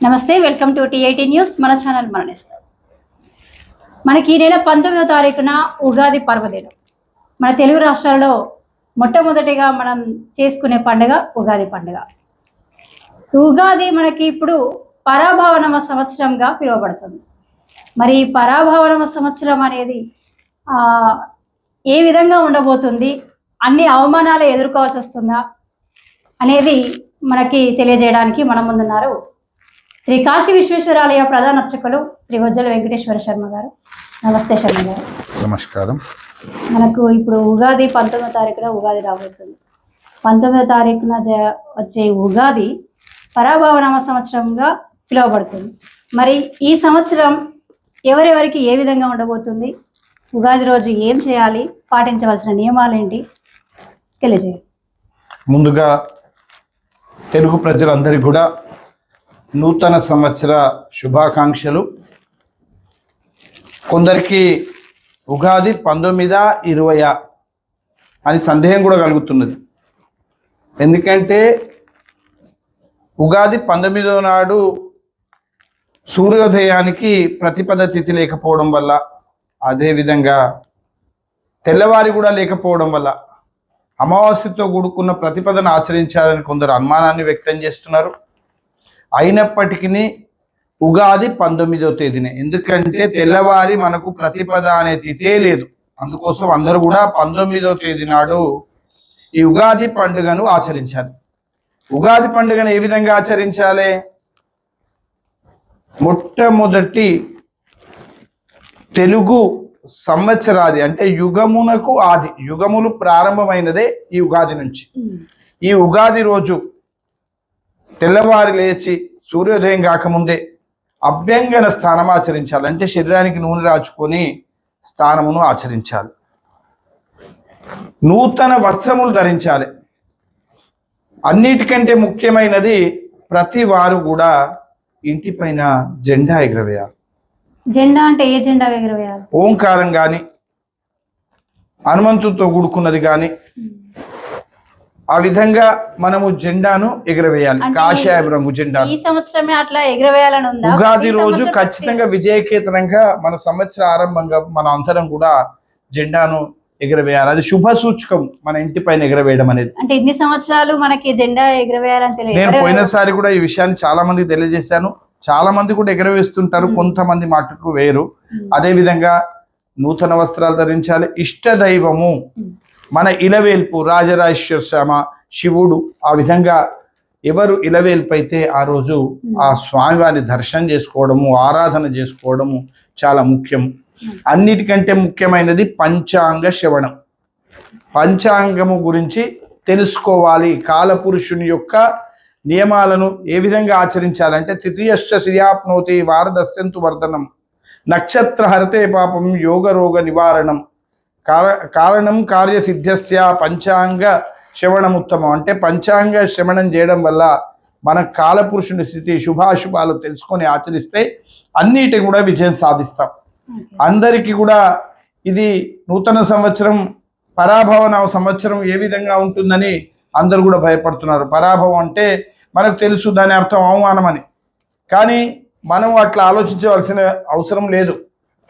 నమస్తే, welcome to T18 news. మన channel మరణిస్తాం. మనకి ఈ నెల 19వ తారీఖున ఉగాది పర్వదినం. మన తెలుగు రాష్ట్రాల్లో మొట్టమొదటిగా మనం చేసుకునే పండుగ ఉగాది పండుగ. ఉగాది మనకి ఇప్పుడు పరాభవనమ సంవత్సరంగా పిలువబడుతుంది. మరి ఈ పరాభవనమ సంవత్సరం అనేది ఏ విధంగా ఉండబోతుంది, అన్ని అవమానాలు ఎదుర్కోవాల్సి వస్తుందా అనేది మనకి తెలియజేయడానికి మన ముందున్నారు శ్రీ కాశీ విశ్వేశ్వరాలయ ప్రధాన అర్చకులు శ్రీ వజ్జల వెంకటేశ్వర శర్మ గారు. నమస్తే శర్మ గారు. నమస్కారం. మనకు ఇప్పుడు ఉగాది 19వ తారీఖున ఉగాది రాబోతుంది. 19వ తారీఖున వచ్చే ఉగాది పరాభవనామ సంవత్సరంగా పిలువబడుతుంది. మరి ఈ సంవత్సరం ఎవరెవరికి ఏ విధంగా ఉండబోతుంది, ఉగాది రోజు ఏం చేయాలి, పాటించవలసిన నియమాలు ఏంటి తెలియజేయాలి. ముందుగా తెలుగు ప్రజలందరికీ కూడా నూతన సంవత్సర శుభాకాంక్షలు. కొందరికి ఉగాది 19, 20 అని సందేహం కూడా కలుగుతున్నది. ఎందుకంటే ఉగాది 19వ నాడు సూర్యోదయానికి ప్రతిపద తిథి లేకపోవడం వల్ల, అదేవిధంగా తెల్లవారి కూడా లేకపోవడం వల్ల అమావాస్యతో కూడుకున్న ప్రతిపదను ఆచరించాలని కొందరు అనుమానాన్ని వ్యక్తం చేస్తున్నారు. అయినప్పటికీ ఉగాది 19వ తేదీనే, ఎందుకంటే తెల్లవారి మనకు ప్రతిపద అనే తిథే లేదు. అందుకోసం అందరూ కూడా 19వ తేదీ నాడు ఈ ఉగాది పండుగను ఆచరించాలి. ఉగాది పండుగను ఏ విధంగా ఆచరించాలి? మొట్టమొదటి తెలుగు సంవత్సరాది అంటే యుగమునకు ఆది, యుగములు ప్రారంభమైనదే ఈ ఉగాది నుంచి. ఈ ఉగాది రోజు తెల్లవారి లేచి సూర్యోదయం కాకముందే అభ్యంగన స్నానం ఆచరించాలి. అంటే శరీరానికి నూనె రాచుకొని స్నానమును ఆచరించాలి. నూతన వస్త్రములు ధరించాలి. అన్నిటికంటే ముఖ్యమైనది ప్రతి వారు కూడా ఇంటి పైన జెండా ఎగరవేయాలి. జెండా అంటే ఏ జెండా ఎగరవేయాలి? ఓంకారం కానీ, హనుమంతుడితో కూడుకున్నది కానీ, ఆ విధంగా మనము జెండాను ఎగరవేయాలి. కాషాయ రంగు జెండా ఈ సంవత్సరమే అట్లా ఎగరవేయాలని ఉందా? ఉగాది రోజు ఖచ్చితంగా విజయకేతనంగా మన సంవత్సర ఆరంభంగా మన అందరం కూడా జెండాను ఎగరవేయాలి. అది శుభ సూచకం మన ఇంటి పైన ఎగరవేయడం అనేది. అంటే ఇన్ని సంవత్సరాలు మనకి జెండా ఎగరవేయాలని తెలియదు. నేను పోయినసారి కూడా ఈ విషయాన్ని చాలా మందికి తెలియజేశాను. చాలా మంది కూడా ఎగరవేస్తుంటారు, కొంతమంది మట్టుకు వేరు. అదే విధంగా నూతన వస్త్రాలు ధరించాలి. ఇష్ట దైవము మన ఇలవేల్పు రాజరాజేశ్వర శ్యామ శివుడు. ఆ విధంగా ఎవరు ఇలవేల్పు అయితే ఆ రోజు ఆ స్వామివారిని దర్శనం చేసుకోవడము, ఆరాధన చేసుకోవడము చాలా ముఖ్యం. అన్నిటికంటే ముఖ్యమైనది పంచాంగ శ్రవణం. పంచాంగము గురించి తెలుసుకోవాలి. కాలపురుషుని యొక్క నియమాలను ఏ విధంగా ఆచరించాలంటే తృతీయశ్చ శ్రియాప్నోతి వారదస్యంతు వర్ధనం నక్షత్ర హరతే పాపం యోగ రోగ నివారణం కారణం కార్యసిద్ధ్యస్య పంచాంగ శ్రవణం ఉత్తమం. అంటే పంచాంగ శ్రవణం చేయడం వల్ల మన కాలపురుషుని స్థితి శుభాశుభాలు తెలుసుకొని ఆచరిస్తే అన్నిటి కూడా విజయం సాధిస్తాం. అందరికీ కూడా ఇది నూతన సంవత్సరం పరాభవన సంవత్సరం ఏ విధంగా ఉంటుందని అందరు కూడా భయపడుతున్నారు. పరాభవం అంటే మనకు తెలుసు, దాని అర్థం అవమానం అని. కానీ మనం అట్లా ఆలోచించవలసిన అవసరం లేదు.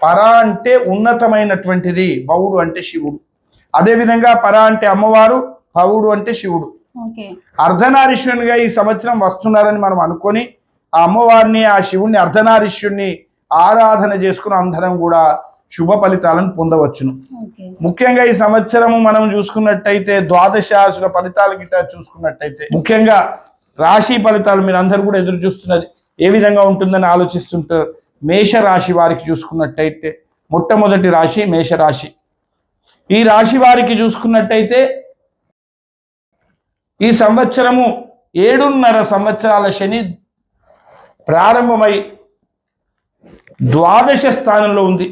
పర అంటే ఉన్నతమైనటువంటిది, భవుడు అంటే శివుడు. అదేవిధంగా పర అంటే అమ్మవారు, భవుడు అంటే శివుడు. అర్ధనారీశ్వరునిగా ఈ సంవత్సరం వస్తున్నారని మనం అనుకొని ఆ అమ్మవారిని, ఆ శివుణ్ణి, అర్ధనారీశ్వరుని ఆరాధన చేసుకుని అందరం కూడా శుభ ఫలితాలను పొందవచ్చును. ముఖ్యంగా ఈ సంవత్సరము మనం చూసుకున్నట్టయితే ద్వాదశాసుల ఫలితాలు గిట్ట చూసుకున్నట్టయితే ముఖ్యంగా రాశి ఫలితాలు మీరు అందరూ కూడా ఎదురు చూస్తున్నది ఏ విధంగా ఉంటుందని ఆలోచిస్తుంటారు. మేషరాశి వారికి చూసుకున్నట్టయితే మొట్టమొదటి రాశి మేషరాశి. ఈ రాశి వారికి చూసుకున్నట్టయితే ఈ సంవత్సరము 7.5 సంవత్సరాల శని ప్రారంభమై ద్వాదశ స్థానంలో ఉంది.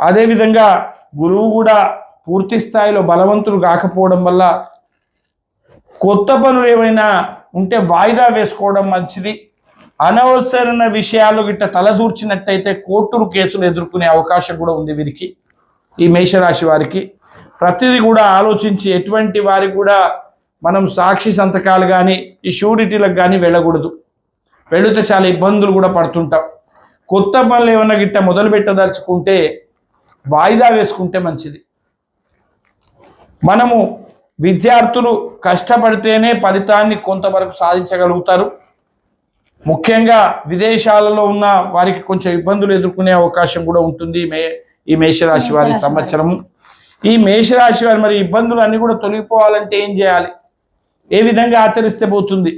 అదేవిధంగా గురువు కూడా పూర్తి స్థాయిలో బలవంతులు కాకపోవడం వల్ల కొత్త పనులు ఏమైనా ఉంటే వాయిదా వేసుకోవడం మంచిది. అనవసరమైన విషయాలు గిట్ట తలదూర్చినట్టయితే కోర్టు కేసులు ఎదుర్కొనే అవకాశం కూడా ఉంది వీరికి. ఈ మేషరాశి వారికి ప్రతిదీ కూడా ఆలోచించి, ఎటువంటి వారికి కూడా మనం సాక్షి సంతకాలు కానీ ఈ షూరిటీలకు కానీ వెళ్ళకూడదు. పెడితే చాలా ఇబ్బందులు కూడా పడుతుంటాం. కొత్త పనులు ఏమన్నా గిట్ట మొదలు పెట్టదలుచుకుంటే వాయిదా వేసుకుంటే మంచిది. మనము విద్యార్థులు కష్టపడితేనే ఫలితాన్ని కొంతవరకు సాధించగలుగుతారు. ముఖ్యంగా విదేశాలలో ఉన్న వారికి కొంచెం ఇబ్బందులు ఎదుర్కొనే అవకాశం కూడా ఉంటుంది ఈ మేషరాశి వారి సంవత్సరము. ఈ మేషరాశి వారి మరి ఇబ్బందులు అన్ని కూడా తొలగిపోవాలంటే ఏం చేయాలి, ఏ విధంగా ఆచరిస్తే పోతుంది?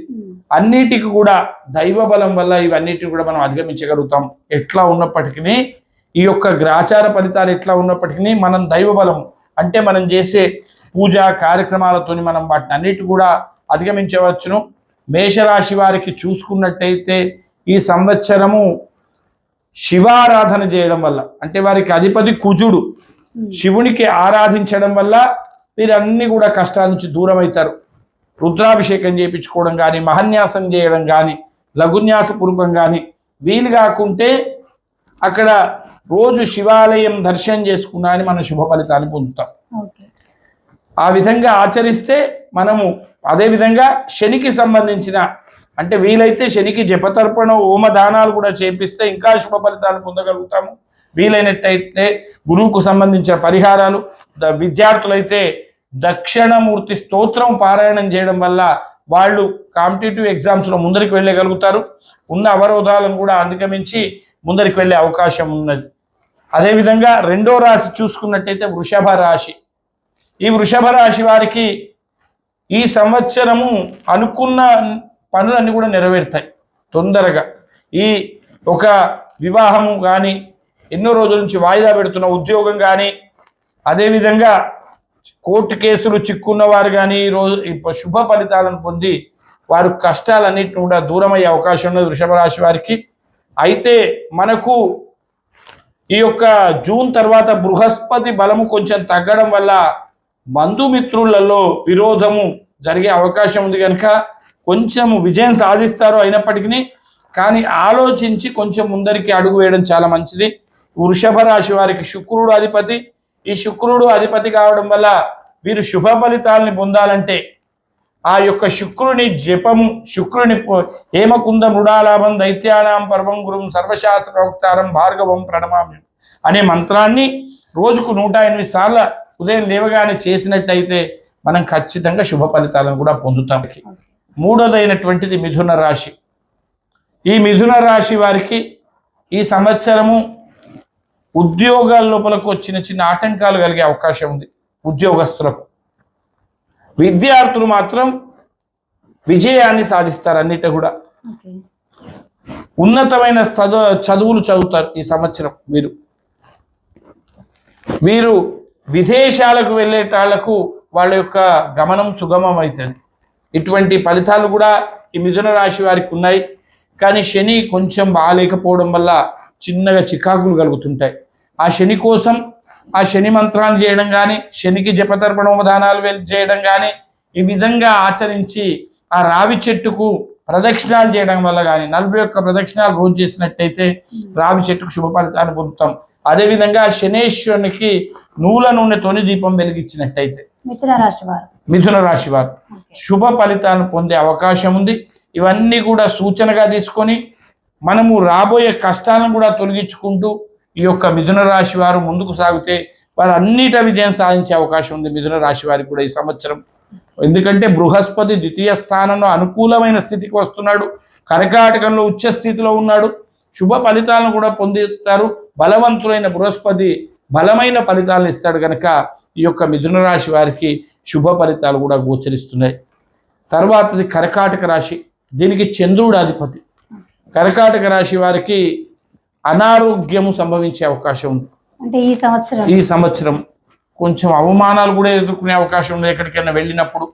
అన్నిటికి కూడా దైవ బలం వల్ల ఇవన్నిటిని కూడా మనం అధిగమించగలుగుతాం. ఎట్లా ఉన్నప్పటికీ ఈ యొక్క గ్రాచార ఫలితాలు ఎట్లా ఉన్నప్పటికీ మనం దైవ బలం అంటే మనం చేసే పూజా కార్యక్రమాలతో మనం వాటిని అన్నిటి కూడా అధిగమించవచ్చును. మేషరాశి వారికి చూసుకున్నట్టయితే ఈ సంవత్సరము శివారాధన చేయడం వల్ల, అంటే వారికి అధిపతి కుజుడు, శివునికి ఆరాధించడం వల్ల వీరన్నీ కూడా కష్టాల నుంచి దూరం అవుతారు. రుద్రాభిషేకం చేయించుకోవడం కానీ, మహన్యాసం చేయడం కానీ, లఘున్యాసపూర్వకం కానీ, వీలు కాకుంటే అక్కడ రోజు శివాలయం దర్శనం చేసుకున్నా అని మన శుభ ఫలితాన్ని పొందుతాం. ఆ విధంగా ఆచరిస్తే మనము అదేవిధంగా శనికి సంబంధించిన అంటే వీలైతే శనికి జపతర్పణ హోమదానాలు కూడా చేపిస్తే ఇంకా శుభ ఫలితాలు పొందగలుగుతాము. వీలైనట్టయితే గురువుకు సంబంధించిన పరిహారాలు, విద్యార్థులైతే దక్షిణమూర్తి స్తోత్రం పారాయణం చేయడం వల్ల వాళ్ళు కాంపిటేటివ్ ఎగ్జామ్స్లో ముందరికి వెళ్ళగలుగుతారు. ఉన్న అవరోధాలను కూడా అధిగమించి ముందరికి వెళ్ళే అవకాశం ఉన్నది. అదేవిధంగా రెండో రాశి చూసుకున్నట్టయితే వృషభ రాశి. ఈ వృషభ రాశి వారికి ఈ సంవత్సరము అనుకున్న పనులన్నీ కూడా నెరవేరుతాయి తొందరగా. ఈ ఒక వివాహము కానీ, ఎన్నో రోజుల నుంచి వాయిదా పెడుతున్న ఉద్యోగం కానీ, అదేవిధంగా కోర్టు కేసులు చిక్కున్న వారు కానీ ఈరోజు శుభ ఫలితాలను పొంది వారు కష్టాలన్నింటిని కూడా దూరమయ్యే అవకాశం ఉన్నది వృషభ రాశి వారికి. అయితే మనకు ఈ యొక్క జూన్ తర్వాత బృహస్పతి బలము కొంచెం తగ్గడం వల్ల బంధుమిత్రులలో విరోధము జరిగే అవకాశం ఉంది కనుక కొంచెం విజయం సాధిస్తారు. అయినప్పటికీ కానీ ఆలోచించి కొంచెం ముందరికి అడుగు వేయడం చాలా మంచిది. వృషభ రాశి వారికి శుక్రుడు అధిపతి. ఈ శుక్రుడు అధిపతి కావడం వల్ల వీరు శుభ ఫలితాలని పొందాలంటే ఆ యొక్క శుక్రుని జపము, శుక్రుని హేమకుంద మృడాలాభం దైత్యానాం పరమం గురుం సర్వశాస్త్ర ప్రవక్తారం భార్గవం ప్రణమామి అనే మంత్రాన్ని రోజుకు 108 సార్లు ఉదయం లేవగానే చేసినట్టయితే మనం ఖచ్చితంగా శుభ ఫలితాలను కూడా పొందుతాం. మూడోదైనటువంటిది మిథున రాశి. ఈ మిథున రాశి వారికి ఈ సంవత్సరము ఉద్యోగాల లోపలకు చిన్న ఆటంకాలు కలిగే అవకాశం ఉంది ఉద్యోగస్తులకు. విద్యార్థులు మాత్రం విజయాన్ని సాధిస్తారు. అన్నిటి కూడా ఉన్నతమైన చదువులు చదువుతారు ఈ సంవత్సరం. వీరు విదేశాలకు వెళ్ళేటాళ్లకు వాళ్ళ యొక్క గమనం సుగమం అవుతుంది. ఇటువంటి ఫలితాలు కూడా ఈ మిథున రాశి వారికి ఉన్నాయి. కానీ శని కొంచెం బాగాలేకపోవడం వల్ల చిన్నగా చికాకులు కలుగుతుంటాయి. ఆ శని కోసం ఆ శని మంత్రాలు చేయడం కానీ, శనికి జపతర్పణోదానాలు చేయడం కానీ, ఈ విధంగా ఆచరించి ఆ రావి చెట్టుకు ప్రదక్షిణాలు చేయడం వల్ల కానీ 41 ప్రదక్షిణాలు రోజు చేసినట్టయితే రావి చెట్టుకు శుభ ఫలితాన్ని పొందుతాం. అదేవిధంగా శనేశ్వరునికి నూల నూనెతోని దీపం వెలిగించినట్టయితే మిథున రాశి వారు శుభ ఫలితాలను పొందే అవకాశం ఉంది. ఇవన్నీ కూడా సూచనగా తీసుకొని మనము రాబోయే కష్టాలను కూడా తొలగించుకుంటూ ఈ యొక్క మిథున రాశి వారు ముందుకు సాగితే వారు అన్నిట విజయం సాధించే అవకాశం ఉంది మిథున రాశి వారికి కూడా ఈ సంవత్సరం. ఎందుకంటే బృహస్పతి ద్వితీయ స్థానంలో అనుకూలమైన స్థితికి వస్తున్నాడు, కర్కాటకంలో ఉచ్చ స్థితిలో ఉన్నాడు. శుభ ఫలితాలను కూడా పొందుతారు. బలవంతులైన బృహస్పతి బలమైన ఫలితాలను ఇస్తాడు కనుక ఈ యొక్క మిథున రాశి వారికి శుభ ఫలితాలు కూడా గోచరిస్తున్నాయి. తర్వాతది కర్కాటక రాశి. దీనికి చంద్రుడు అధిపతి. కర్కాటక రాశి వారికి అనారోగ్యము సంభవించే అవకాశం ఉంది. అంటే ఈ సంవత్సరం కొంచెం అవమానాలు కూడా ఎదుర్కొనే అవకాశం ఉంది. ఎక్కడికైనా వెళ్ళినప్పుడు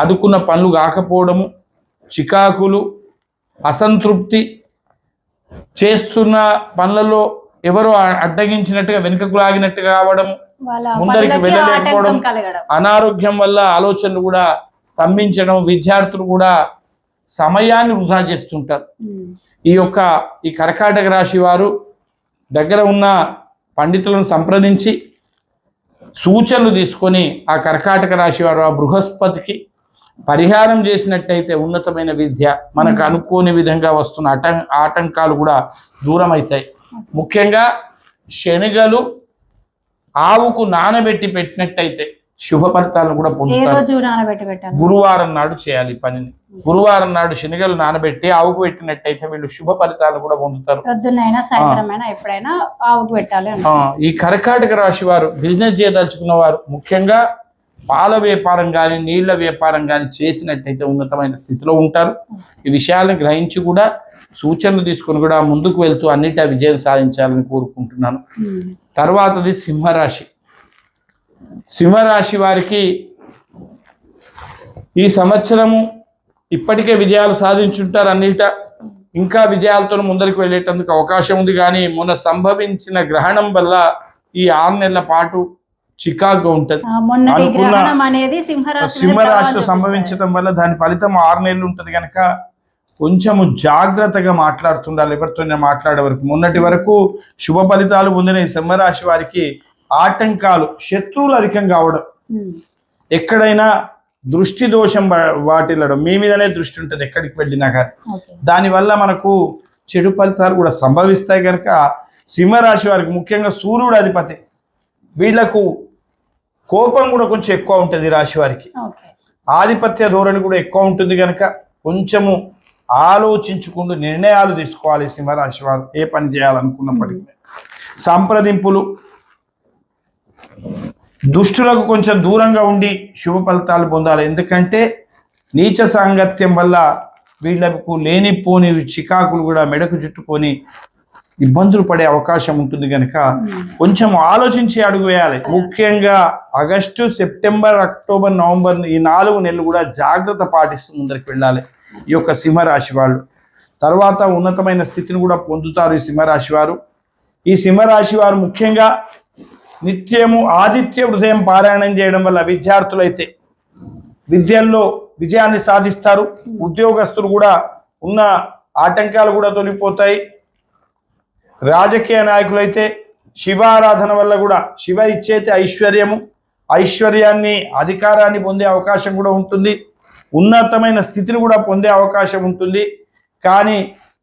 అనుకున్న పనులు కాకపోవడము, చికాకులు, అసంతృప్తి, చేస్తున్న పనులలో ఎవరో అడ్డగించినట్టుగా వెనుకకు లాగినట్టు కావడం, ముందరికి వెళ్ళలేకపోవడం, అనారోగ్యం వల్ల ఆలోచనలు కూడా స్తంభించడం, విద్యార్థులు కూడా సమయాన్ని వృధా చేస్తుంటారు. ఈ కర్కాటక రాశి వారు దగ్గర ఉన్న పండితులను సంప్రదించి సూచనలు తీసుకొని ఆ కర్కాటక రాశి వారు ఆ బృహస్పతికి పరిహారం చేసినట్టయితే ఉన్నతమైన విద్య, మనకు అనుకోని విధంగా వస్తున్న ఆటంకాలు కూడా దూరం అవుతాయి. ముఖ్యంగా శనగలు ఆవుకు నానబెట్టి పెట్టినట్టయితే శుభ ఫలితాలను కూడా పొందుతారు. గురువారం నాడు చేయాలి ఈ పనిని. గురువారం నాడు శనగలు నానబెట్టి ఆవుకు పెట్టినట్టయితే వీళ్ళు శుభ ఫలితాలను కూడా పొందుతారు. ఈ కర్కాటక రాశి వారు బిజినెస్ చేయదలుచుకున్న వారు ముఖ్యంగా పాల వ్యాపారం కానీ నీళ్ల వ్యాపారం కానీ చేసినట్టయితే ఉన్నతమైన స్థితిలో ఉంటారు. ఈ విషయాలను గ్రహించి కూడా సూచనలు తీసుకొని కూడా ముందుకు వెళ్తూ అన్నిటా విజయం సాధించాలని కోరుకుంటున్నాను. తర్వాతది సింహరాశి. సింహరాశి వారికి ఈ సంవత్సరము ఇప్పటికే విజయాలు సాధించుంటారు. అన్నిట ఇంకా విజయాలతో ముందరికి వెళ్ళేటందుకు అవకాశం ఉంది. కానీ మొన్న సంభవించిన గ్రహణం వల్ల ఈ 6 నెలల పాటు చికాకుగా ఉంటది. సింహరాశిలో సంభవించడం వల్ల దాని ఫలితం 6 నెలలు ఉంటది కనుక కొంచెము జాగ్రత్తగా మాట్లాడుతుండాలి ఎవరితో మాట్లాడే వరకు. మొన్నటి వరకు శుభ ఫలితాలు పొందిన ఈ సింహరాశి వారికి ఆటంకాలు, శత్రువులు అధికంగా అవడం, ఎక్కడైనా దృష్టి దోషం వాటిల్లడం, మీ మీదనే దృష్టి ఉంటుంది ఎక్కడికి వెళ్ళినా కానీ, దానివల్ల మనకు చెడు ఫలితాలు కూడా సంభవిస్తాయి. కనుక సింహరాశి వారికి ముఖ్యంగా సూర్యుడు అధిపతి, వీళ్లకు కోపం కూడా కొంచెం ఎక్కువ ఉంటుంది. రాశి వారికి ఆధిపత్య ధోరణి కూడా ఎక్కువ ఉంటుంది కనుక కొంచెము ఆలోచించుకుంటూ నిర్ణయాలు తీసుకోవాలి సింహరాశి వారు ఏ పని చేయాలనుకున్నప్పటికీ. సంప్రదింపులు, దుష్టులకు కొంచెం దూరంగా ఉండి శుభ ఫలితాలు పొందాలి. ఎందుకంటే నీచ సాంగత్యం వల్ల వీళ్లకు లేనిపోని చికాకులు కూడా మెడకు చుట్టుకొని ఇబ్బందులు పడే అవకాశం ఉంటుంది కనుక కొంచెం ఆలోచించి అడుగు వేయాలి. ముఖ్యంగా ఆగస్టు, సెప్టెంబర్, అక్టోబర్, నవంబర్ ఈ 4 నెలలు కూడా జాగ్రత్త పాటిస్తూ ముందరికి వెళ్ళాలి ఈ యొక్క సింహరాశి వాళ్ళు. తర్వాత ఉన్నతమైన స్థితిని కూడా పొందుతారు ఈ సింహరాశి వారు. ఈ సింహరాశి వారు ముఖ్యంగా నిత్యము ఆదిత్య హృదయం పారాయణం చేయడం వల్ల విద్యార్థులైతే విద్యల్లో విజయాన్ని సాధిస్తారు. ఉద్యోగస్తులు కూడా ఉన్న ఆటంకాలు కూడా తొలగిపోతాయి. రాజకీయ నాయకులైతే శివారాధన వల్ల కూడా శివ ఇచ్చేతే ఐశ్వర్యాన్ని అధికారాన్ని పొందే అవకాశం కూడా ఉంటుంది. ఉన్నతమైన స్థితిని కూడా పొందే అవకాశం ఉంటుంది. కానీ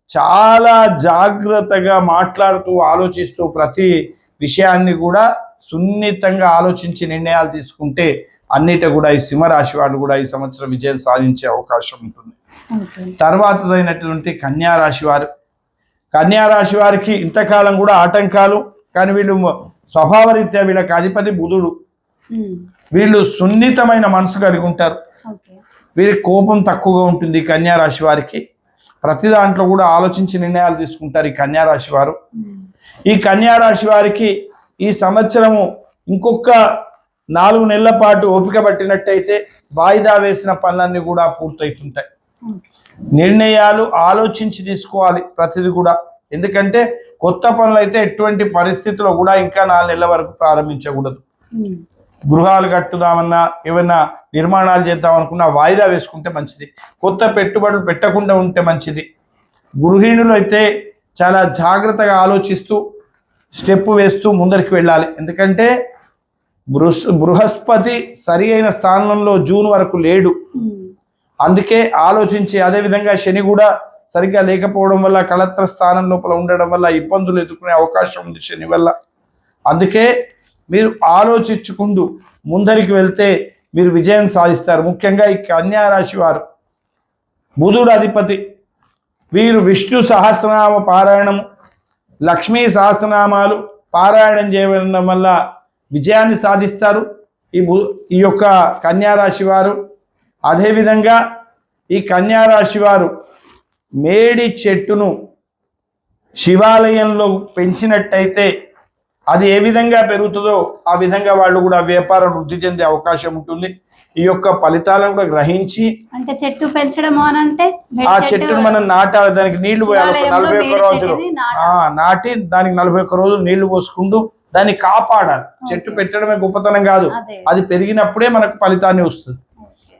చాలా జాగ్రత్తగా మాట్లాడుతూ ఆలోచిస్తూ ప్రతి విషయాన్ని కూడా సున్నితంగా ఆలోచించి నిర్ణయాలు తీసుకుంటే అన్నిట కూడా ఈ సింహరాశి వాళ్ళు కూడా ఈ సంవత్సరం విజయం సాధించే అవకాశం ఉంటుంది. తర్వాతదైనటువంటి కన్యారాశి వారు. కన్యారాశి వారికి ఇంతకాలం కూడా ఆటంకాలు, కానీ వీళ్ళు స్వభావరీత్యా వీళ్ళకి అధిపతి బుధుడు. వీళ్ళు సున్నితమైన మనసు కలిగి ఉంటారు. వీరికి కోపం తక్కువగా ఉంటుంది. కన్యారాశి వారికి ప్రతి దాంట్లో కూడా ఆలోచించి నిర్ణయాలు తీసుకుంటారు ఈ కన్యారాశి వారు. ఈ కన్యారాశి వారికి ఈ సంవత్సరము ఇంకొక 4 నెలల పాటు ఓపిక పట్టినట్టయితే వాయిదా వేసిన పనులన్నీ కూడా పూర్తవుతుంటాయి. నిర్ణయాలు ఆలోచించి తీసుకోవాలి ప్రతిది కూడా. ఎందుకంటే కొత్త పనులు అయితే ఎటువంటి పరిస్థితుల్లో కూడా ఇంకా 4 నెలల వరకు ప్రారంభించకూడదు. గృహాలు కట్టుదామన్నా ఏమైనా నిర్మాణాలు చేద్దామనుకున్నా వాయిదా వేసుకుంటే మంచిది. కొత్త పెట్టుబడులు పెట్టకుండా ఉంటే మంచిది. గృహిణులు అయితే చాలా జాగ్రత్తగా ఆలోచిస్తూ స్టెప్ వేస్తూ ముందరికి వెళ్ళాలి. ఎందుకంటే బృహస్పతి సరి అయిన స్థానంలో జూన్ వరకు లేడు. అందుకే ఆలోచించి, అదేవిధంగా శని కూడా సరిగ్గా లేకపోవడం వల్ల కళత్ర స్థానం లోపల ఉండడం వల్ల ఇబ్బందులు ఎదుర్కొనే అవకాశం ఉంది శని వల్ల. అందుకే మీరు ఆలోచించుకుంటూ ముందరికి వెళ్తే మీరు విజయం సాధిస్తారు. ముఖ్యంగా ఈ కన్యారాశి వారు బుధుడు అధిపతి. వీరు విష్ణు సహస్రనామ పారాయణము, లక్ష్మీ సహస్రనామాలు పారాయణం చేయడం వల్ల విజయాన్ని సాధిస్తారు ఈ యొక్క కన్యారాశి వారు. అదేవిధంగా ఈ కన్యారాశి వారు మేడి చెట్టును శివాలయంలో పెంచినట్టయితే అది ఏ విధంగా పెరుగుతుందో ఆ విధంగా వాళ్ళు కూడా వ్యాపారం వృద్ధి చెందే అవకాశం ఉంటుంది. ఈ యొక్క ఫలితాలను కూడా గ్రహించి, అంటే చెట్టు పెంచడం అంటే ఆ చెట్టును మనం నాటాలి, దానికి నీళ్లు పోయాలి. 41 రోజులు నాటి దానికి 41 రోజులు నీళ్లు పోసుకుంటూ దాన్ని కాపాడాలి. చెట్టు పెట్టడమే గొప్పతనం కాదు, అది పెరిగినప్పుడే మనకు ఫలితాన్ని వస్తుంది.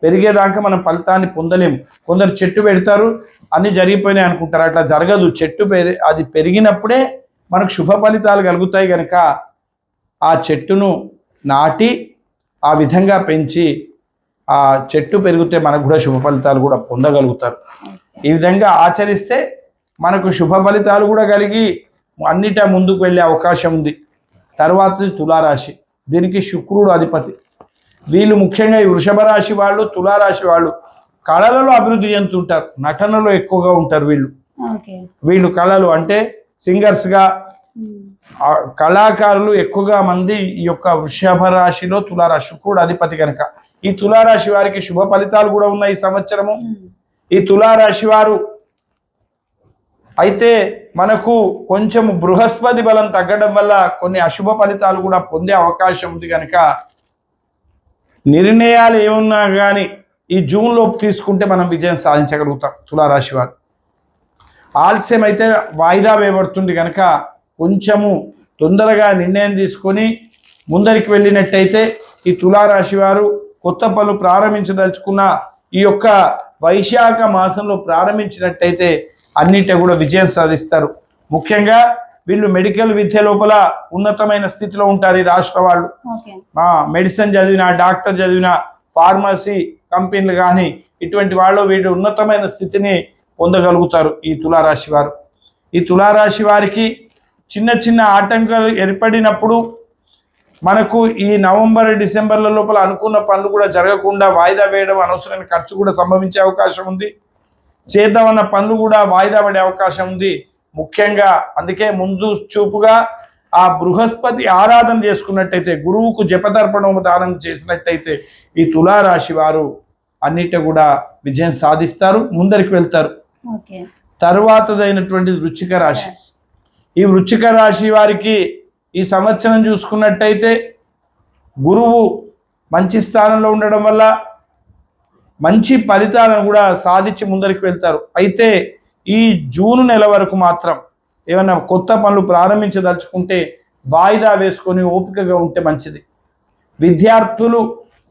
పెరిగేదాకా మనం ఫలితాన్ని పొందలేము. కొందరు చెట్టు పెడతారు అన్ని జరిగిపోయినాయి అనుకుంటారు, అట్లా జరగదు. చెట్టు అది పెరిగినప్పుడే మనకు శుభ ఫలితాలు కలుగుతాయి. కనుక ఆ చెట్టును నాటి ఆ విధంగా పెంచి ఆ చెట్టు పెరిగితే మనకు కూడా శుభ ఫలితాలు కూడా పొందగలుగుతారు. ఈ విధంగా ఆచరిస్తే మనకు శుభ ఫలితాలు కూడా కలిగి అన్నిటా ముందుకు వెళ్ళే అవకాశం ఉంది. తర్వాతది తులారాశి. దీనికి శుక్రుడు అధిపతి. వీళ్ళు ముఖ్యంగా ఈ వృషభ రాశి వాళ్ళు, తులారాశి వాళ్ళు కళలలో అభివృద్ధి చెందుతుంటారు, నటనలో ఎక్కువగా ఉంటారు. వీళ్ళు కళలు అంటే సింగర్స్గా కళాకారులు ఎక్కువగా మంది ఈ యొక్క వృషభ రాశిలో తులారాశి, శుక్రుడు అధిపతి కనుక ఈ తులారాశి వారికి శుభ ఫలితాలు కూడా ఉన్నాయి ఈ సంవత్సరము. ఈ తులారాశి వారు అయితే మనకు కొంచెం బృహస్పతి బలం తగ్గడం వల్ల కొన్ని అశుభ ఫలితాలు కూడా పొందే అవకాశం ఉంది కనుక నిర్ణయాలు ఏమున్నా కానీ ఈ జూన్ లోపు తీసుకుంటే మనం విజయం సాధించగలుగుతాం. తులారాశి వారు ఆలస్యం అయితే వాయిదా వేయబడుతుంది కనుక కొంచెము తొందరగా నిర్ణయం తీసుకొని ముందరికి వెళ్ళినట్టయితే ఈ తులారాశి వారు కొత్త పనులు ప్రారంభించదలుచుకున్న ఈ యొక్క వైశాఖ మాసంలో ప్రారంభించినట్టయితే అన్నిటి కూడా విజయం సాధిస్తారు. ముఖ్యంగా వీళ్ళు మెడికల్ విద్య లోపల ఉన్నతమైన స్థితిలో ఉంటారు. ఈ రాష్ట్ర వాళ్ళు మెడిసిన్ చదివిన, డాక్టర్ చదివిన, ఫార్మసీ కంపెనీలు కానీ ఇటువంటి వాళ్ళు వీళ్ళు ఉన్నతమైన స్థితిని పొందగలుగుతారు ఈ తులారాశి వారు. ఈ తులారాశి వారికి చిన్న చిన్న ఆటంకాలు ఏర్పడినప్పుడు మనకు ఈ నవంబర్ డిసెంబర్ల లోపల అనుకున్న పనులు కూడా జరగకుండా వాయిదా వేయడం, అనవసరమైన ఖర్చు కూడా సంభవించే అవకాశం ఉంది. చేద్దామన్న పనులు కూడా వాయిదా పడే అవకాశం ఉంది. ముఖ్యంగా అందుకే ముందు చూపుగా ఆ బృహస్పతి ఆరాధన చేసుకున్నట్టయితే, గురువుకు జపతర్పణం దానం చేసినట్టయితే ఈ తులారాశి వారు అన్నిటి కూడా విజయం సాధిస్తారు, ముందరికి వెళ్తారు. తరువాతదైనటువంటి వృశ్చిక రాశి. ఈ వృశ్చిక రాశి వారికి ఈ సంవత్సరం చూసుకున్నట్టయితే గురువు మంచి స్థానంలో ఉండడం వల్ల మంచి ఫలితాలను కూడా సాధించి ముందరికి వెళ్తారు. అయితే ఈ జూన్ నెల వరకు మాత్రం ఏమైనా కొత్త పనులు ప్రారంభించదలుచుకుంటే వాయిదా వేసుకొని ఓపికగా ఉంటే మంచిది. విద్యార్థులు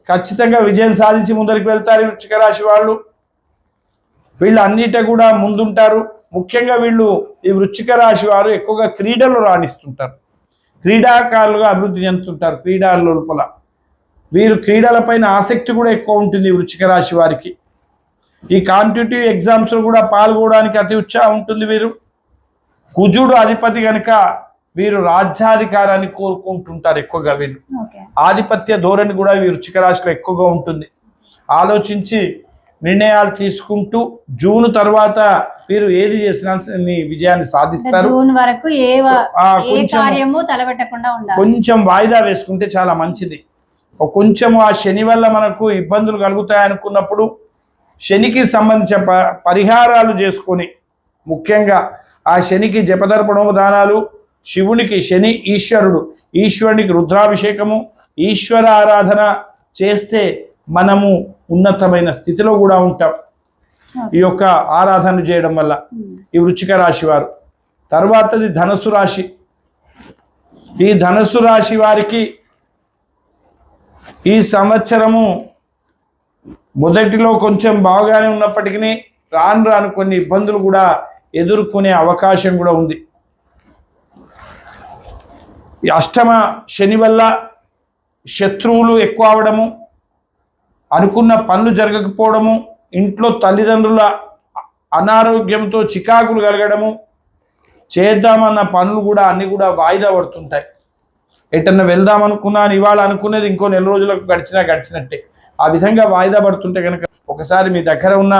ఖచ్చితంగా విజయం సాధించి ముందరికి వెళ్తారు. వృశ్చిక రాశి వాళ్ళు వీళ్ళు అన్నిట కూడా ముందుంటారు. ముఖ్యంగా వీళ్ళు ఈ వృశ్చిక రాశి వారు ఎక్కువగా క్రీడలు రాణిస్తుంటారు, క్రీడాకారులుగా అభివృద్ధి చెందుతుంటారు. క్రీడల లోపల వీరు క్రీడలపైన ఆసక్తి కూడా ఎక్కువ ఉంటుంది వృశ్చిక రాశి వారికి. ఈ కాంపిటేటివ్ ఎగ్జామ్స్లో కూడా పాల్గొనడానికి అతి ఉత్సాహం ఉంటుంది. వీరు కుజుడు అధిపతి కనుక వీరు రాజ్యాధికారాన్ని కోరుకుంటుంటారు ఎక్కువగా. వీళ్ళు ఆధిపత్య ధోరణి కూడా ఈ వృశ్చిక రాశిలో ఎక్కువగా ఉంటుంది. ఆలోచించి నిర్ణయాలు తీసుకుంటూ జూన్ తర్వాత వీరు ఏది చేసినా విజయాన్ని సాధిస్తారు. కొంచెం వాయిదా వేసుకుంటే చాలా మంచిది. కొంచెం ఆ శని వల్ల మనకు ఇబ్బందులు కలుగుతాయి అనుకున్నప్పుడు శనికి సంబంధించిన పరిహారాలు చేసుకొని, ముఖ్యంగా ఆ శనికి జపదర్పణము దానాలు, శివునికి శని ఈశ్వరునికి రుద్రాభిషేకము, ఈశ్వర ఆరాధన చేస్తే మనము ఉన్నతమైన స్థితిలో కూడా ఉంటాం ఈ యొక్క ఆరాధన చేయడం వల్ల. ఈ వృశ్చిక రాశి వారు తర్వాతది ధనుసు రాశి. ఈ ధనుసు రాశి వారికి ఈ సంవత్సరము మొదటిలో కొంచెం బాగానే ఉన్నప్పటికీ రాను రాను కొన్ని ఇబ్బందులు కూడా ఎదుర్కొనే అవకాశం కూడా ఉంది. ఈ అష్టమ శని వల్ల శత్రువులు ఎక్కువ అవడము, అనుకున్న పనులు జరగకపోవడము, ఇంట్లో తల్లిదండ్రుల అనారోగ్యంతో చికాకులు కలగడము, చేద్దామన్న పనులు కూడా అన్ని కూడా వాయిదా పడుతుంటాయి. ఎటన్నా వెళ్దామనుకున్నా ఇవాళ అనుకునేది ఇంకో నెల రోజులకు గడిచినట్టే. ఆ విధంగా వాయిదా పడుతుంటే కనుక ఒకసారి మీ దగ్గర ఉన్న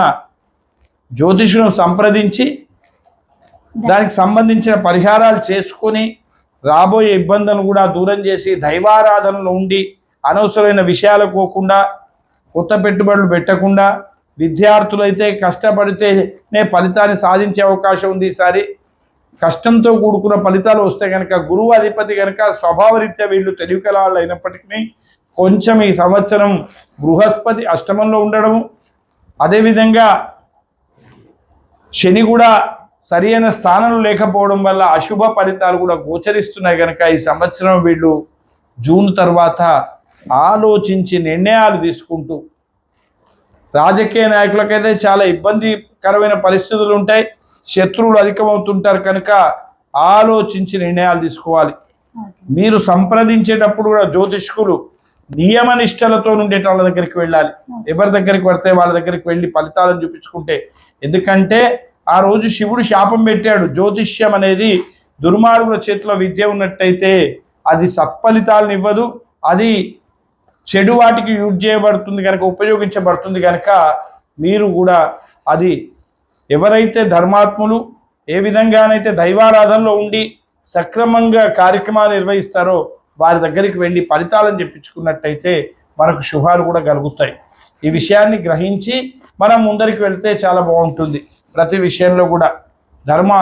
జ్యోతిషులను సంప్రదించి దానికి సంబంధించిన పరిహారాలు చేసుకొని రాబోయే ఇబ్బందులను కూడా దూరం చేసి దైవారాధనలో ఉండి అనవసరమైన విషయాలకు పోకుండా, కొత్త పెట్టుబడులు పెట్టకుండా, విద్యార్థులైతే కష్టపడితేనే ఫలితాన్ని సాధించే అవకాశం ఉంది. ఈసారి కష్టంతో కూడుకున్న ఫలితాలు వస్తే కనుక గురువు అధిపతి కనుక స్వభావరీత్యా వీళ్ళు తెలివికల వాళ్ళు అయినప్పటికీ కొంచెం ఈ సంవత్సరం బృహస్పతి అష్టమంలో ఉండడము, అదేవిధంగా శని కూడా సరి అయిన స్థానంలో లేకపోవడం వల్ల అశుభ ఫలితాలు కూడా గోచరిస్తున్నాయి. కనుక ఈ సంవత్సరం వీళ్ళు జూన్ తర్వాత ఆలోచించి నిర్ణయాలు తీసుకుంటూ, రాజకీయ నాయకులకైతే చాలా ఇబ్బందికరమైన పరిస్థితులు ఉంటాయి, శత్రువులు అధికమవుతుంటారు కనుక ఆలోచించి నిర్ణయాలు తీసుకోవాలి. మీరు సంప్రదించేటప్పుడు కూడా జ్యోతిష్కులు నియమనిష్టలతో ఉండేట వాళ్ళ దగ్గరికి వెళ్ళాలి. ఎవరి దగ్గరికి పడితే వాళ్ళ దగ్గరికి వెళ్ళి ఫలితాలను చూపించుకుంటే, ఎందుకంటే ఆ రోజు శివుడు శాపం పెట్టాడు, జ్యోతిష్యం అనేది దుర్మార్గుల చేతిలో విద్య ఉన్నట్టయితే అది సత్ఫలితాలను ఇవ్వదు, అది చెడు వాటికి యూజ్ చేయబడుతుంది కనుక, ఉపయోగించబడుతుంది కనుక మీరు కూడా అది ఎవరైతే ధర్మాత్ములు ఏ విధంగానైతే దైవారాధనలో ఉండి సక్రమంగా కార్యక్రమాలు నిర్వహిస్తారో వారి దగ్గరికి వెళ్ళి ఫలితాలను చెప్పించుకున్నట్టయితే మనకు శుభాలు కూడా కలుగుతాయి. ఈ విషయాన్ని గ్రహించి మనం ముందరికి వెళ్తే చాలా బాగుంటుంది. ప్రతి విషయంలో కూడా ధర్మ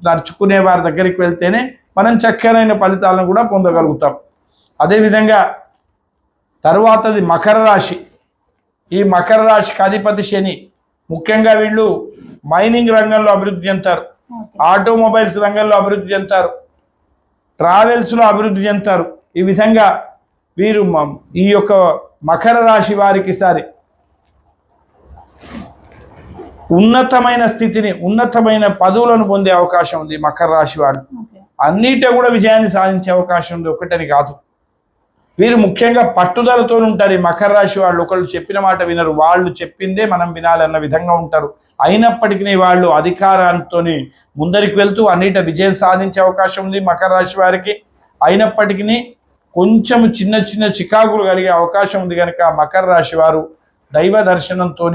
నడుచుకునే వారి దగ్గరికి వెళ్తేనే మనం చక్కనైన ఫలితాలను కూడా పొందగలుగుతాం. అదేవిధంగా తరువాతది మకర రాశి. ఈ మకర రాశికి అధిపతి శని. ముఖ్యంగా వీళ్ళు మైనింగ్ రంగంలో అభివృద్ధి చెందుతారు, ఆటోమొబైల్స్ రంగంలో అభివృద్ధి చెందుతారు, ట్రావెల్స్లో అభివృద్ధి చెందుతారు. ఈ విధంగా వీరు ఈ యొక్క మకర రాశి వారికి సారి ఉన్నతమైన స్థితిని, ఉన్నతమైన పదవులను పొందే అవకాశం ఉంది. మకర రాశి వాడు అన్నిటి కూడా విజయాన్ని సాధించే అవకాశం ఉంది, ఒకటని కాదు. వీరు ముఖ్యంగా పట్టుదలతో ఉంటారు. ఈ మకర రాశి వాళ్ళు ఒకళ్ళు చెప్పిన మాట వినరు, వాళ్ళు చెప్పిందే మనం వినాలన్న విధంగా ఉంటారు. అయినప్పటికీ వాళ్ళు అధికారంతో ముందరికి వెళ్తూ అన్నిట విజయం సాధించే అవకాశం ఉంది మకర రాశి వారికి. అయినప్పటికీ కొంచెం చిన్న చిన్న చికాకులు కలిగే అవకాశం ఉంది కనుక మకర రాశి వారు దైవ దర్శనంతో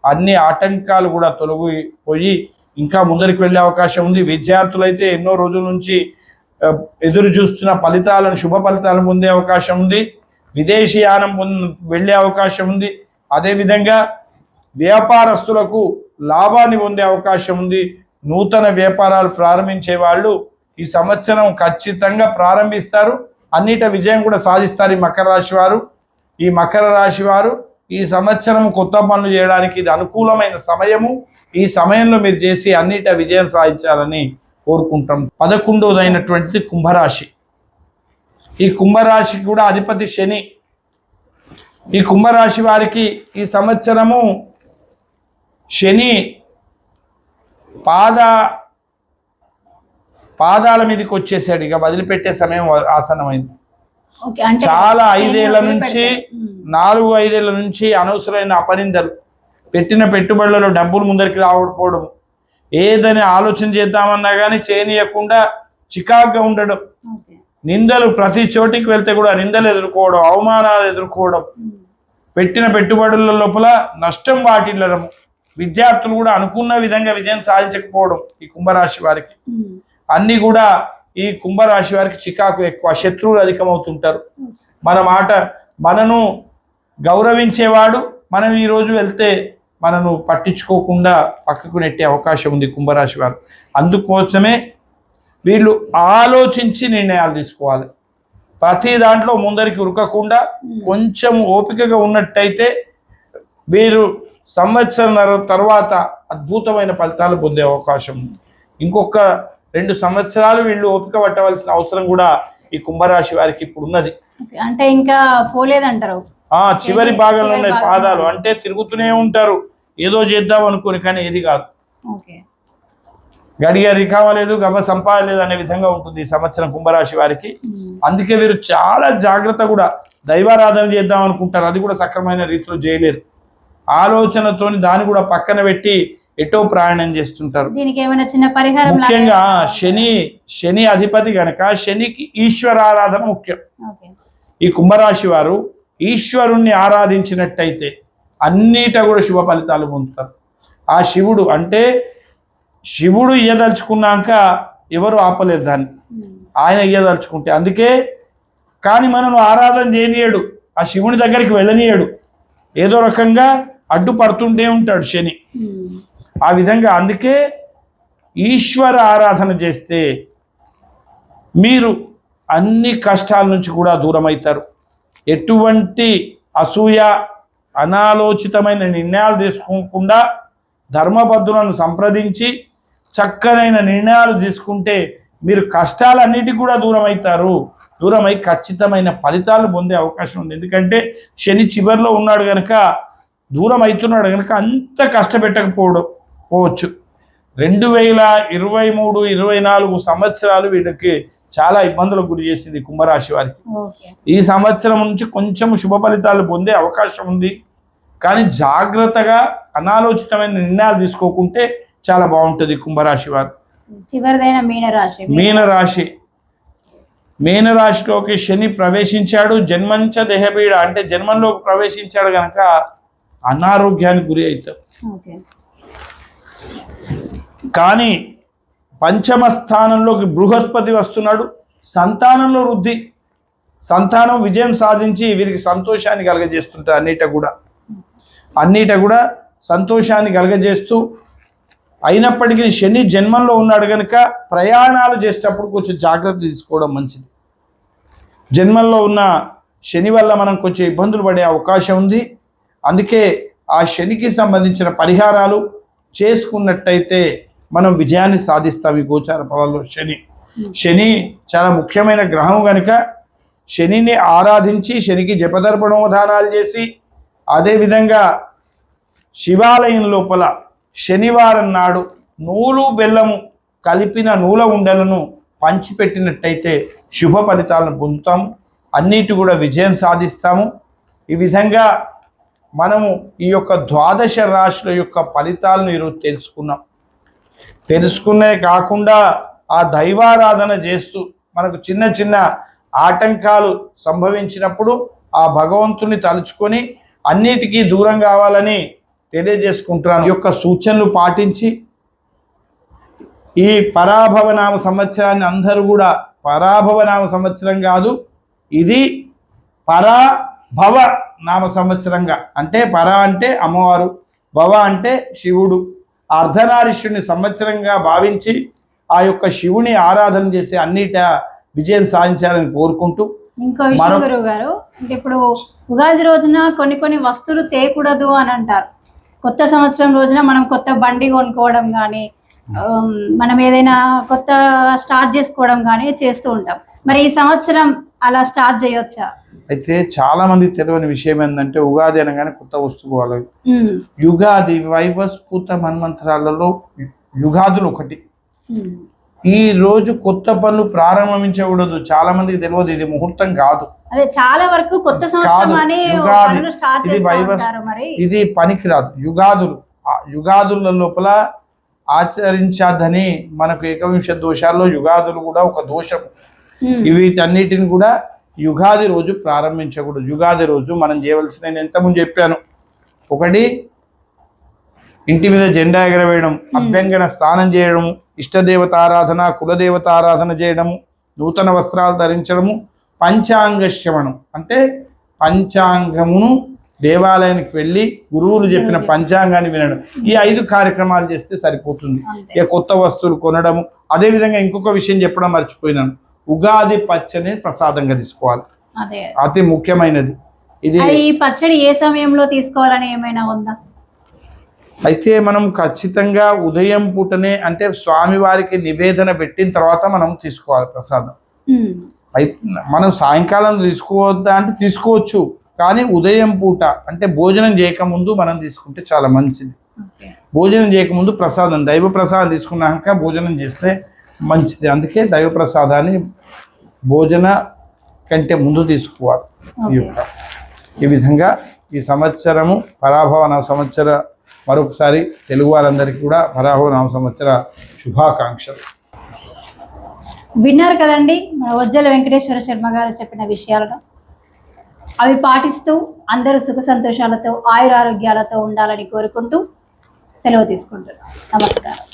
అన్ని ఆటంకాలు కూడా తొలగిపోయి ఇంకా ముందరికి వెళ్ళే అవకాశం ఉంది. విద్యార్థులైతే ఎన్నో రోజుల నుంచి ఎదురు చూస్తున్న ఫలితాలను, శుభ ఫలితాలను పొందే అవకాశం ఉంది. విదేశీయానం వెళ్ళే అవకాశం ఉంది. అదేవిధంగా వ్యాపారస్తులకు లాభాన్ని పొందే అవకాశం ఉంది. నూతన వ్యాపారాలు ప్రారంభించే వాళ్ళు ఈ సంవత్సరం ఖచ్చితంగా ప్రారంభిస్తారు, అన్నిట విజయం కూడా సాధిస్తారు ఈ మకర రాశి వారు. ఈ మకర రాశి వారు ఈ సంవత్సరం కొత్త పనులు చేయడానికి ఇది అనుకూలమైన సమయము. ఈ సమయంలో మీరు చేసి అన్నిట విజయం సాధించాలని కోరుకుంటాం. 11వదైనటువంటిది కుంభరాశి. ఈ కుంభరాశికి కూడా అధిపతి శని. ఈ కుంభరాశి వారికి ఈ సంవత్సరము శని పాదాల మీదకి వచ్చేసాడు, ఇక వదిలిపెట్టే సమయం ఆసనమైంది. చాలా 5 ఏళ్ల నుంచి 4-5 ఏళ్ల నుంచి అనవసరమైన అపనిందలు, పెట్టిన పెట్టుబడులలో డబ్బులు ముందరికి రావకపోవడం, ఏదని ఆలోచన చేద్దామన్నా కానీ చేయనీయకుండా చికాగ్గా ఉండడం, నిందలు ప్రతి చోటికి వెళ్తే కూడా నిందలు ఎదుర్కోవడం, అవమానాలు ఎదుర్కోవడం, పెట్టిన పెట్టుబడుల లోపల నష్టం వాటిల్లడం, విద్యార్థులు కూడా అనుకున్న విధంగా విజయం సాధించకపోవడం ఈ కుంభరాశి వారికి అన్నీ కూడా ఈ కుంభరాశి వారికి చికాకు ఎక్కువ, శత్రువులు అధికమవుతుంటారు. మన మాట మనను గౌరవించేవాడు మనం ఈరోజు వెళ్తే మనను పట్టించుకోకుండా పక్కకు నెట్టే అవకాశం ఉంది కుంభరాశి వారు. అందుకోసమే వీళ్ళు ఆలోచించి నిర్ణయాలు తీసుకోవాలి. ప్రతి దాంట్లో ముందరికి ఉరకకుండా కొంచెం ఓపికగా ఉన్నట్టయితే వీరు సంవత్సరం తర్వాత అద్భుతమైన ఫలితాలు పొందే అవకాశం ఉంది. ఇంకొక 2 సంవత్సరాలు వీళ్ళు ఓపిక పట్టవలసిన అవసరం కూడా ఈ కుంభరాశి వారికి ఇప్పుడు ఉన్నది. అంటే ఇంకా పోలేదంటారు, చివరి భాగంలో ఉన్నాయి పాదాలు. అంటే తిరుగుతూనే ఉంటారు ఏదో చేద్దాం అనుకుని, కానీ ఏది కాదు. గడిగా రికావలేదు, గవ్వ సంపాదలేదు అనే విధంగా ఉంటుంది ఈ సంవత్సరం కుంభరాశి వారికి. అందుకే వీరు చాలా జాగ్రత్త కూడా దైవారాధన చేద్దాం అనుకుంటారు, అది కూడా సక్రమైన రీతిలో చేయలేరు. ఆలోచనతోని దాన్ని కూడా పక్కన పెట్టి ఎటో ప్రయాణం చేస్తుంటారు. ముఖ్యంగా శని అధిపతి గనక శనికి ఈశ్వరారాధన ముఖ్యం. ఈ కుంభరాశి వారు ఈశ్వరుణ్ణి ఆరాధించినట్టయితే అన్నిట కూడా శుభ ఫలితాలు పొందుతారు. ఆ శివుడు అంటే శివుడు ఇయ్యదలుచుకున్నాక ఎవరు ఆపలేరు దాన్ని, ఆయన ఇయ్యదలుచుకుంటే. అందుకే కానీ మనను ఆరాధన చేయనీయడు, ఆ శివుని దగ్గరికి వెళ్ళనీయడు, ఏదో రకంగా అడ్డుపడుతుంటే ఉంటాడు శని. ఆ విధంగా అందుకే ఈశ్వర ఆరాధన చేస్తే మీరు అన్ని కష్టాల నుంచి కూడా దూరం అవుతారు. ఎటువంటి అసూయ, అనాలోచితమైన నిర్ణయాలు తీసుకోకుండా ధర్మబద్ధులను సంప్రదించి చక్కనైన నిర్ణయాలు తీసుకుంటే మీరు కష్టాలన్నిటికీ కూడా దూరం అవుతారు. దూరమై ఖచ్చితమైన ఫలితాలు పొందే అవకాశం ఉంది. ఎందుకంటే శని చివరిలో ఉన్నాడు కనుక, దూరం అవుతున్నాడు కనుక అంత కష్టపెట్టకపోవచ్చు. 2023-24 సంవత్సరాలు వీళ్ళకి చాలా ఇబ్బందులకు గురి చేసింది కుంభరాశి వారికి. ఓకే. ఈ సంవత్సరం నుంచి కొంచెం శుభ ఫలితాలు పొందే అవకాశం ఉంది, కానీ జాగ్రత్తగా అనాలోచితమైన నిర్ణయాలు తీసుకోకుంటే చాలా బాగుంటుంది కుంభరాశి వారు. చివరిదైన మీనరాశి. మీనరాశిలోకి శని ప్రవేశించాడు. జన్మంచ దేహపీడ అంటే జన్మంలోకి ప్రవేశించాడు కనుక అనారోగ్యానికి గురి అవుతారు. ఓకే. కానీ పంచమ స్థానంలోకి బృహస్పతి వస్తున్నాడు. సంతానంలో వృద్ధి, సంతానం విజయం సాధించి వీరికి సంతోషాన్ని కలగజేస్తుంటారు. అన్నిట కూడా సంతోషాన్ని కలగజేస్తూ, అయినప్పటికీ శని జన్మంలో ఉన్నాడు కనుక ప్రయాణాలు చేసేటప్పుడు కొంచెం జాగ్రత్త తీసుకోవడం మంచిది. జన్మంలో ఉన్న శని వల్ల మనం కొంచెం ఇబ్బందులు పడే అవకాశం ఉంది. అందుకే ఆ శనికి సంబంధించిన పరిహారాలు చేసుకున్నట్టయితే మనం విజయాన్ని సాధిస్తాం. ఈ గోచార ఫలాల్లో శని చాలా ముఖ్యమైన గ్రహం కనుక శనిని ఆరాధించి శనికి జపదర్పణోదానాలు చేసి, అదేవిధంగా శివాలయం లోపల శనివారం నాడు నూలు బెల్లము కలిపిన నూల ఉండలను పంచిపెట్టినట్టయితే శుభ ఫలితాలను పొందుతాము. అన్నిటి కూడా విజయం సాధిస్తాము. ఈ విధంగా మనము ఈ యొక్క ద్వాదశ రాశుల యొక్క ఫలితాలను ఈరోజు తెలుసుకునే కాకుండా ఆ దైవారాధన చేస్తూ మనకు చిన్న చిన్న ఆటంకాలు సంభవించినప్పుడు ఆ భగవంతుని తలుచుకొని అన్నిటికీ దూరం కావాలని తెలియజేసుకుంటున్నాను. ఈ యొక్క సూచనలు పాటించి ఈ పరాభవనామ సంవత్సరాన్ని అందరూ కూడా, పరాభవనామ సంవత్సరం కాదు, ఇది పరాభవ నామ సంవత్సరంగా, అంటే పర అంటే అమ్మవారు, భవ అంటే శివుడు, అర్ధనారీశ్వరుని సంవత్సరంగా భావించి ఆ యొక్క శివుని ఆరాధన చేసి అన్నిట విజయం సాధించాలని కోరుకుంటూ, ఇంకో విషయం గురువు గారు, అంటే ఇప్పుడు ఉగాది రోజున కొన్ని వస్తువులు తేకూడదు అని అంటారు. కొత్త సంవత్సరం రోజున మనం కొత్త బండి కొనుక్కోవడం కానీ, మనం ఏదైనా కొత్త స్టార్ట్ చేసుకోవడం కానీ చేస్తూ ఉంటాం. మరి ఈ సంవత్సరం అలా స్టార్ట్ చేయొచ్చా? అయితే చాలా మంది తెలియని విషయం ఏంటంటే ఉగాది అనగానే కొత్త వస్తువు కావాలి. యుగాది వైవస్ఫూత మన్మంత్రాలలో యుగాదులు ఒకటి. ఈ రోజు కొత్త పనులు ప్రారంభించకూడదు. చాలా మందికి తెలియదు, ఇది ముహూర్తం కాదు. అదే చాలా వరకు కొత్త సంవత్సరం అని పనులు స్టార్ట్ చేస్తారు. మరి ఇది పనికిరాదు. యుగాదుల లోపల ఆచరించదని మనకు ఏకవింశ దోషాల్లో యుగాదులు కూడా ఒక దోషం. వీటన్నిటిని కూడా యుగాది రోజు ప్రారంభించకూడదు. యుగాది రోజు మనం చేయవలసిన, నేను ఎంతమంది చెప్పాను, ఒకటి ఇంటి మీద జెండా ఎగరవేయడం, అభ్యంగన స్నానం చేయడము, ఇష్టదేవత ఆరాధన, కులదేవత ఆరాధన చేయడము, నూతన వస్త్రాలు ధరించడము, పంచాంగ శ్రవణం అంటే పంచాంగమును దేవాలయానికి వెళ్ళి గురువులు చెప్పిన పంచాంగాన్ని వినడం. ఈ 5 కార్యక్రమాలు చేస్తే సరిపోతుంది. ఇక కొత్త వస్తువులు కొనడము. అదేవిధంగా ఇంకొక విషయం చెప్పడం మర్చిపోయినాను, ఉగాది పచ్చడిని ప్రసాదంగా తీసుకోవాలి. అతి ముఖ్యమైనది ఇది. ఈ పచ్చడి ఏ సమయంలో తీసుకోవాలని ఏమైనా ఉందా? అయితే మనం ఖచ్చితంగా ఉదయం పూటనే, అంటే స్వామి వారికి నివేదన పెట్టిన తర్వాత మనం తీసుకోవాలి ప్రసాదం. అయితే మనం సాయంకాలం తీసుకోవద్దా అంటే తీసుకోవచ్చు, కానీ ఉదయం పూట అంటే భోజనం చేయకముందు మనం తీసుకుంటే చాలా మంచిది. భోజనం చేయకముందు ప్రసాదం, దైవ ప్రసాదం తీసుకున్నాక భోజనం చేస్తే మంచిది. అందుకే దైవ ప్రసాదాన్ని భోజన కంటే ముందు తీసుకోవాలి. ఈ విధంగా ఈ సంవత్సరము పరాభవ సంవత్సర, మరొకసారి తెలుగు వారందరికీ కూడా పరాభవ నామ సంవత్సర శుభాకాంక్షలు. విన్నారు కదండి మన వజ్జల వెంకటేశ్వర శర్మ గారు చెప్పిన విషయాలను. అవి పాటిస్తూ అందరూ సుఖ సంతోషాలతో ఆయురారోగ్యాలతో ఉండాలని కోరుకుంటూ సెలవు తీసుకుంటున్నాం. నమస్కారం.